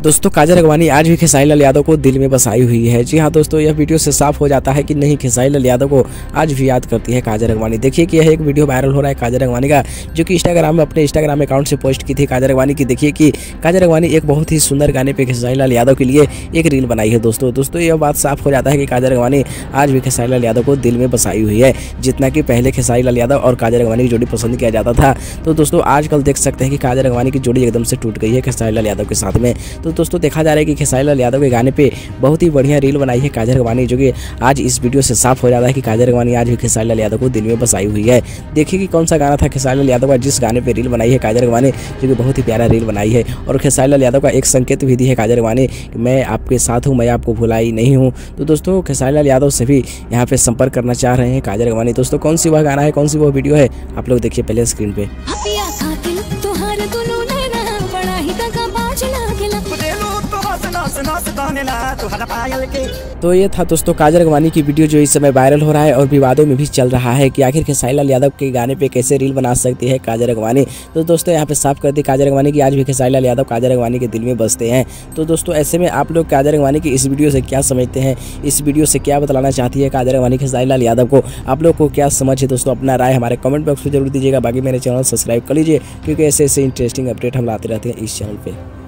दोस्तों काजल राघवानी आज भी खेसारी लाल यादव को दिल में बसाई हुई है। जी हाँ दोस्तों, यह वीडियो से साफ हो जाता है कि नहीं, खेसारी लाल यादव को आज भी याद करती है काजल राघवानी। देखिए कि यह एक वीडियो वायरल हो रहा है काजल राघवानी का, जो कि इंस्टाग्राम में अपने इंस्टाग्राम अकाउंट से पोस्ट की थी काजल राघवानी की। देखिए कि काजल राघवानी एक बहुत ही सुंदर गाने पे खेसारी लाल यादव के लिए एक रील बनाई है। दोस्तों यह बात साफ हो जाता है कि काजल राघवानी आज भी खेसारी लाल यादव को दिल में बसाई हुई है। जितना कि पहले खेसारी लाल यादव और काजल राघवानी की जोड़ी पसंद किया जाता था, तो दोस्तों आजकल देख सकते हैं कि काजल राघवानी की जोड़ी एकदम से टूट गई है खेसारी लाल यादव के साथ में। तो दोस्तों देखा जा रहा है कि खेसारी लाल यादव के गाने पे बहुत ही बढ़िया रील बनाई है काजल राघवानी, जो कि आज इस वीडियो से साफ हो जाता है कि काजल राघवानी आज भी खेसारी लाल यादव को दिल में बसाई हुई है। देखिए कि कौन सा गाना था खेसारी लाल यादव का जिस गाने पे रील बनाई है काजल राघवानी, जो कि बहुत ही प्यारा रील बनाई है। और खेसारी लाल यादव का एक संकेत भी दी है काजल राघवानी कि मैं आपके साथ हूँ, मैं आपको भुलाई नहीं हूँ। तो दोस्तों खेसारी लाल यादव से भी यहाँ पे संपर्क करना चाह रहे हैं काजल राघवानी। दोस्तों कौन सी वह गाना है, कौन सी वो वीडियो है, आप लोग देखिए पहले स्क्रीन पे। तो ये था दोस्तों काजल राघवानी की वीडियो जो इस समय वायरल हो रहा है और विवादों में भी चल रहा है कि आखिर खेसारी लाल यादव के गाने पे कैसे रील बना सकती है काजल राघवानी। तो दोस्तों यहाँ पे साफ कर दी काजल राघवानी की आज भी खेसारी लाल यादव काजल राघवानी के दिल में बसते हैं। तो दोस्तों ऐसे में आप लोग काजल राघवानी की इस वीडियो से क्या समझते हैं, इस वीडियो से क्या बतलाना चाहती है काजल राघवानी खेसारी लाल यादव को, आप लोग को क्या समझ है दोस्तों, अपना राय हमारे कमेंट बॉक्स में जरूर दीजिएगा। बाकी मेरे चैनल सब्सक्राइब कर लीजिए, क्योंकि ऐसे इंटरेस्टिंग अपडेट हम लाते रहते हैं इस चैनल पे।